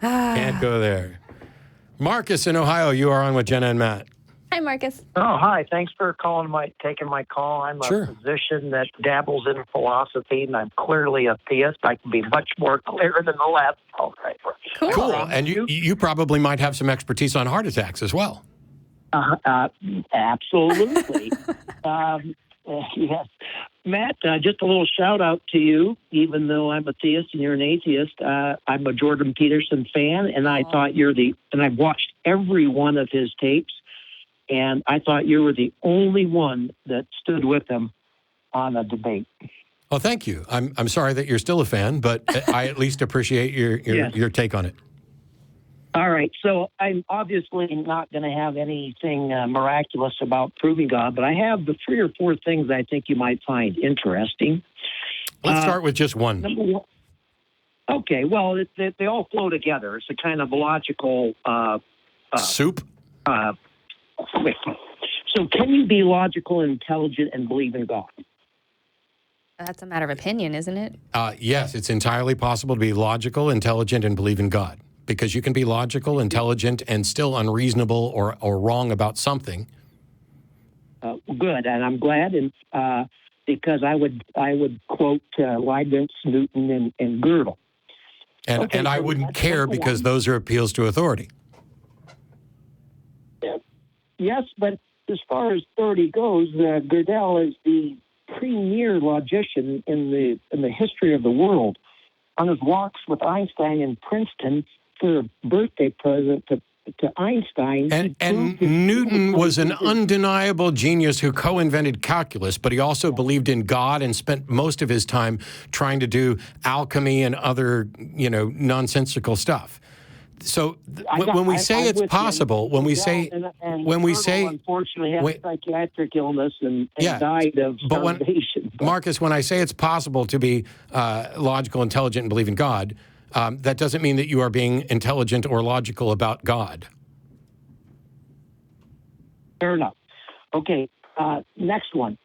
Can't go there. Marcus in Ohio, you are on with Jenna and Matt. Hi, Marcus. Oh, hi. Thanks for taking my call. I'm a physician that dabbles in philosophy, and I'm clearly a theist. I can be much more clear than the last. Okay. Cool. And you probably might have some expertise on heart attacks as well. Absolutely. Yes. Matt, just a little shout out to you, even though I'm a theist and you're an atheist. I'm a Jordan Peterson fan, and I thought and I've watched every one of his tapes, and I thought you were the only one that stood with him on a debate. Oh, thank you. I'm sorry that you're still a fan, but I at least appreciate your take on it. All right. So I'm obviously not going to have anything miraculous about proving God, but I have the 3 or 4 things I think you might find interesting. Let's start with just one. Number one. Okay. Well, they all flow together. It's a kind of logical soup. So can you be logical, intelligent, and believe in God? That's a matter of opinion, isn't it? Yes, it's entirely possible to be logical, intelligent, and believe in God. Because you can be logical, intelligent, and still unreasonable or wrong about something. Good, and I'm glad, and because I would quote Leibniz, Newton, and Gödel. And I wouldn't care because those are appeals to authority. Yes, but as far as authority goes, Gödel is the premier logician in the history of the world. On his walks with Einstein in Princeton, for a birthday present to Einstein. And Newton was an undeniable genius who co-invented calculus, but he also believed in God and spent most of his time trying to do alchemy and other, nonsensical stuff. So when we say it's possible, unfortunately had psychiatric illness and died of starvation. Marcus, when I say it's possible to be logical, intelligent, and believe in God, that doesn't mean that you are being intelligent or logical about God. Fair enough. Okay, next one.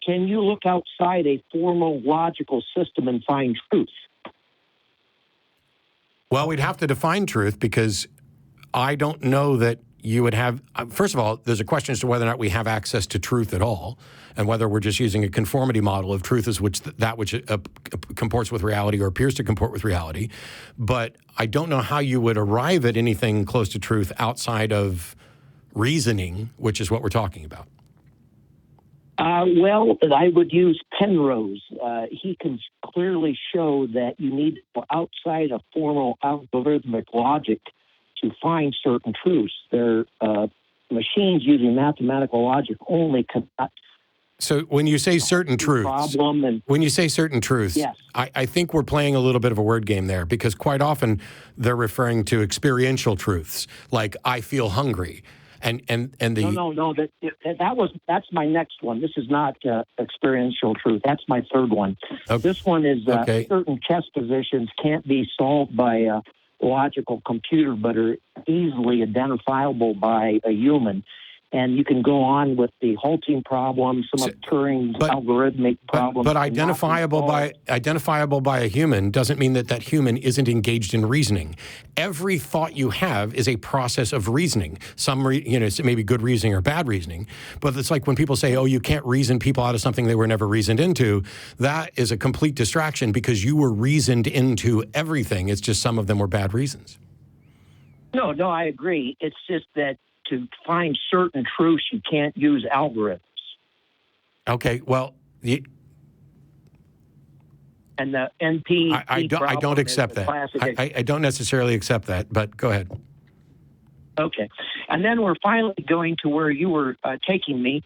Can you look outside a formal logical system and find truth? Well, we'd have to define truth because I don't know that you would have... First of all, there's a question as to whether or not we have access to truth at all, and whether we're just using a conformity model of truth as which comports with reality or appears to comport with reality. But I don't know how you would arrive at anything close to truth outside of reasoning, which is what we're talking about. Well, I would use Penrose. He can clearly show that you need outside of formal algorithmic logic to find certain truths. They're machines using mathematical logic only cannot. So when you say certain truths, yes. I think we're playing a little bit of a word game there, because quite often they're referring to experiential truths, like I feel hungry. No. That's my next one. This is not experiential truth. That's my third one. Okay. This one is certain chess positions can't be solved by a logical computer, but are easily identifiable by a human. And you can go on with the halting problem, some of Turing's algorithmic problems. But identifiable by a human doesn't mean that human isn't engaged in reasoning. Every thought you have is a process of reasoning. It's maybe good reasoning or bad reasoning. But it's like when people say, oh, you can't reason people out of something they were never reasoned into. That is a complete distraction because you were reasoned into everything. It's just some of them were bad reasons. No, I agree. It's just that to find certain truths, you can't use algorithms. Okay, well, and the NP. I don't accept that. I don't necessarily accept that, but go ahead. Okay, and then we're finally going to where you were taking me.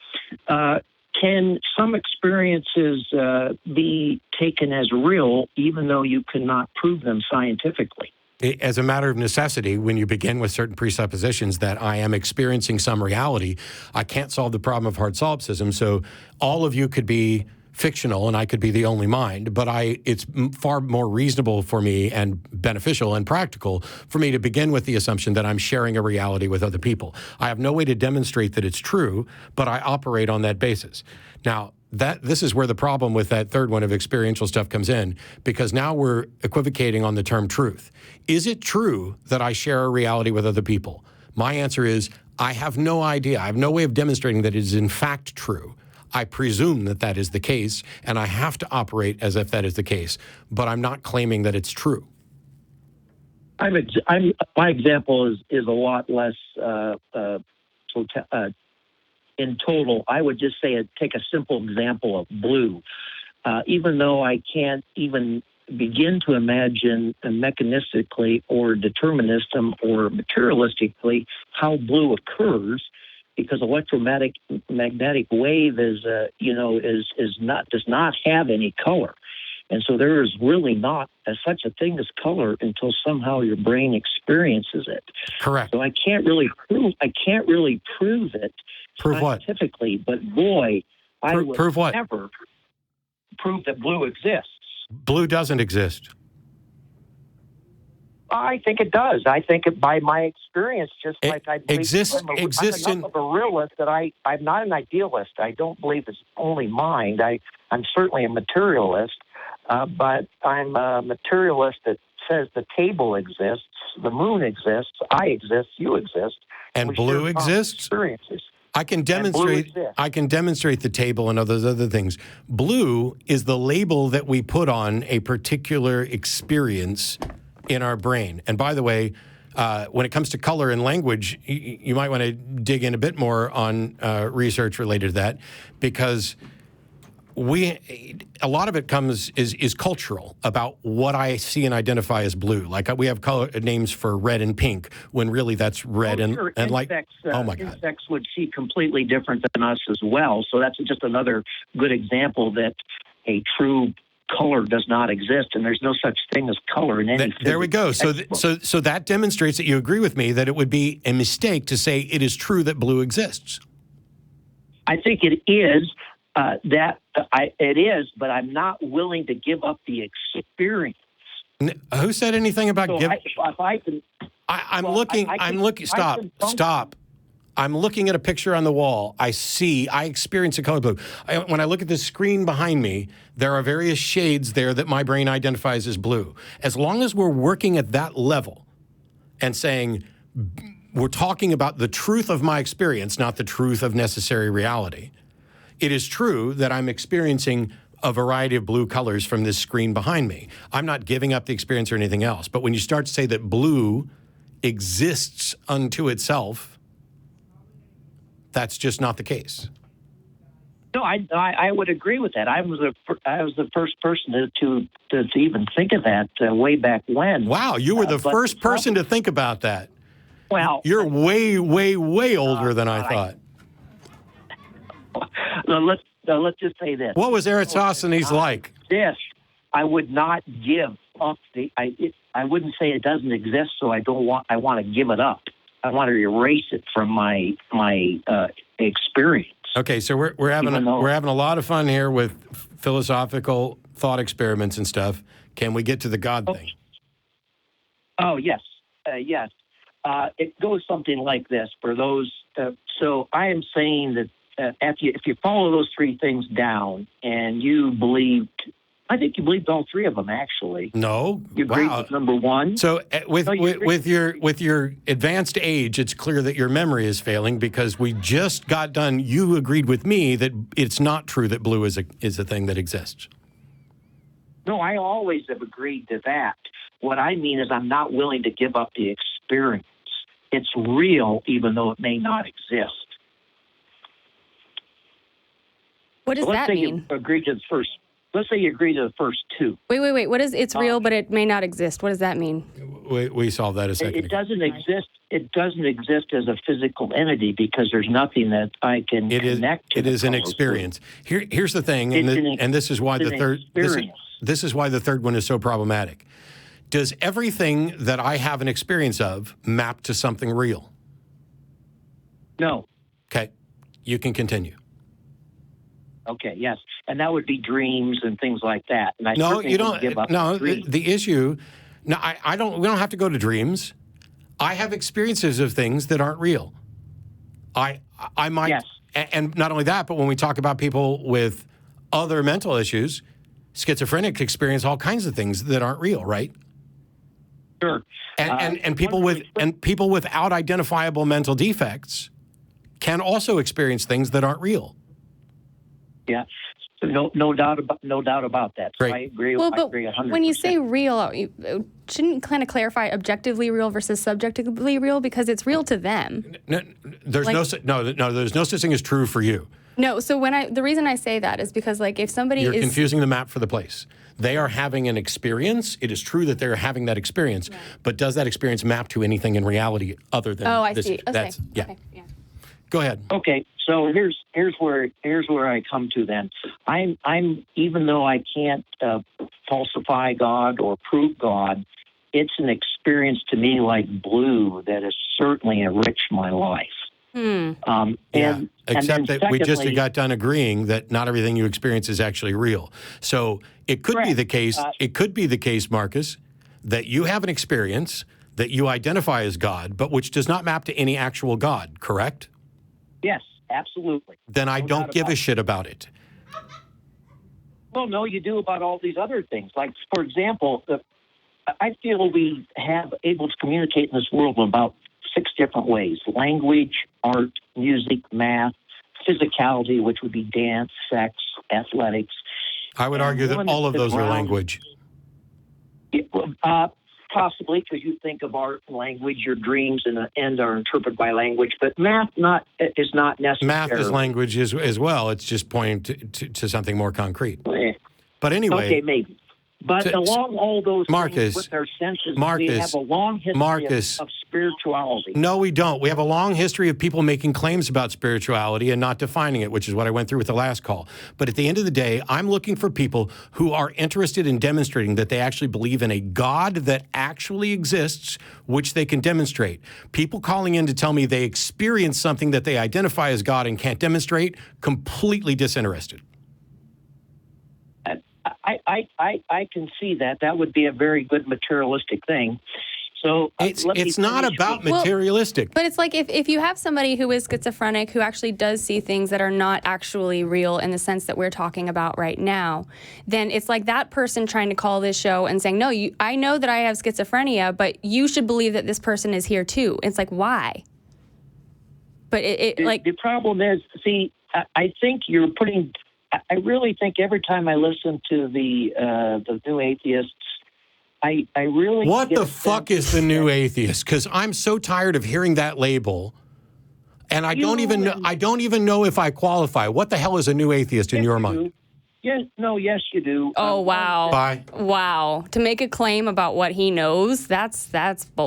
Can some experiences be taken as real, even though you cannot prove them scientifically? As a matter of necessity, when you begin with certain presuppositions that I am experiencing some reality, I can't solve the problem of hard solipsism. So all of you could be fictional and I could be the only mind, but it's far more reasonable for me and beneficial and practical for me to begin with the assumption that I'm sharing a reality with other people. I have no way to demonstrate that it's true, but I operate on that basis. Now, this is where the problem with that third one of experiential stuff comes in, because now we're equivocating on the term truth. Is it true that I share a reality with other people? My answer is, I have no idea. I have no way of demonstrating that it is in fact true. I presume that that is the case, and I have to operate as if that is the case, but I'm not claiming that it's true. My example is a lot less in total. I would just say, take a simple example of blue. Even though I can't even begin to imagine mechanistically or determinism or materialistically how blue occurs, because electromagnetic wave does not have any color. And so there is really not such a thing as color until somehow your brain experiences it. Correct. So I can't really prove it scientifically, but boy, I would never prove that blue exists. Blue doesn't exist. I think it does. I think by my experience, just like I believe I'm enough of a realist that I'm not an idealist. I don't believe it's only mind. I'm certainly a materialist, but I'm a materialist that says the table exists, the moon exists, I exist, you exist, and blue exists. Experiences. I can demonstrate the table and all those other things. Blue is the label that we put on a particular experience in our brain. And by the way, when it comes to color and language, you might want to dig in a bit more on research related to that, because a lot of it is cultural about what I see and identify as blue. Like we have color names for red and pink, when really that's red and like. Oh my God! Insects would see completely different than us as well. So that's just another good example that a true color does not exist, and there's no such thing as color in any. There we go. So that demonstrates that you agree with me that it would be a mistake to say it is true that blue exists. I think it is. It is, but I'm not willing to give up the experience. Who said anything about giving? Stop. I'm looking at a picture on the wall. I experience the color blue. When I look at the screen behind me, there are various shades there that my brain identifies as blue. As long as we're working at that level and saying we're talking about the truth of my experience, not the truth of necessary reality, it is true that I'm experiencing a variety of blue colors from this screen behind me. I'm not giving up the experience or anything else. But when you start to say that blue exists unto itself, that's just not the case. No, I would agree with that. I was the first person to even think of that way back when. Wow, you were the first person to think about that. Well, you're way, way, way older than I thought. Let's just say this. What was Eratosthenes like? I would not give up I wouldn't say it doesn't exist, so I want to give it up. I want to erase it from my experience. Okay, so we're having a lot of fun here with philosophical thought experiments and stuff. Can we get to the God thing? Oh yes, yes. It goes something like this for those. So I am saying that if you follow those three things down and you believed, I think you believed all three of them actually. No, you agreed with number one. So with your advanced age, it's clear that your memory is failing, because we just got done. You agreed with me that it's not true that blue is a thing that exists. No, I always have agreed to that. What I mean is I'm not willing to give up the experience. It's real, even though it may not exist. What does that mean? Let's say you agree to the first two. Wait. What is it's real, but it may not exist? What does that mean? We solved that a second ago. It doesn't exist. It doesn't exist as a physical entity because there's nothing that I can connect to. It is an experience. Here's the thing, and this is why the third. This is why the third one is so problematic. Does everything that I have an experience of map to something real? No. Okay, you can continue. Okay, yes, and that would be dreams and things like that. And you don't. The issue. No, I don't. We don't have to go to dreams. I have experiences of things that aren't real. I might. Yes. And not only that, but when we talk about people with other mental issues, schizophrenics experience all kinds of things that aren't real, right? Sure. And people without identifiable mental defects can also experience things that aren't real. Yeah. No doubt about that. So Great. I agree. Well, I agree 100%. when you say real, shouldn't you kind of clarify objectively real versus subjectively real, because it's real to them? No, there's there's no such thing as true for you. No. So the reason I say that is because, like, if somebody You're confusing the map for the place. They are having an experience. It is true that they're having that experience, but does that experience map to anything in reality other than I this? see. Okay. Okay, yeah. Go ahead. Okay, so here's where I come to then. I'm even though I can't falsify God or prove God, it's an experience to me like blue that has certainly enriched my life. Except that we just got done agreeing that not everything you experience is actually real. So it could be the case. It could be the case, Marcus, that you have an experience that you identify as God, but which does not map to any actual God. Correct? Yes, absolutely. Then I don't give a shit about it. Well, no, you do about all these other things. Like, for example, I feel we have able to communicate in this world in about 6 different ways: language, art, music, math, physicality, which would be dance, sex, athletics. I would argue that all of those are language. Possibly, because you think of art and language, your dreams in the end are interpreted by language, but math is not necessary. Math is language as well. It's just pointing to something more concrete. But anyway. Okay, maybe. But along all those Marcus, things with our senses, we have a long history of spirituality. No, we don't. We have a long history of people making claims about spirituality and not defining it, which is what I went through with the last call. But at the end of the day, I'm looking for people who are interested in demonstrating that they actually believe in a God that actually exists, which they can demonstrate. People calling in to tell me they experience something that they identify as God and can't demonstrate, completely disinterested. I can see that. That would be a very good materialistic thing. So it's not about materialistic. But it's like if you have somebody who is schizophrenic who actually does see things that are not actually real in the sense that we're talking about right now, then it's like that person trying to call this show and saying, no, I know that I have schizophrenia, but you should believe that this person is here too. It's like, why? But the problem is, see, I think you're putting. I really think every time I listen to the new atheists, I really what the fuck is the new atheist? Because I'm so tired of hearing that label, and I don't even know if I qualify. What the hell is a new atheist in your mind? Yes, you do. Oh wow! Bye. Wow! To make a claim about what he knows, that's bull.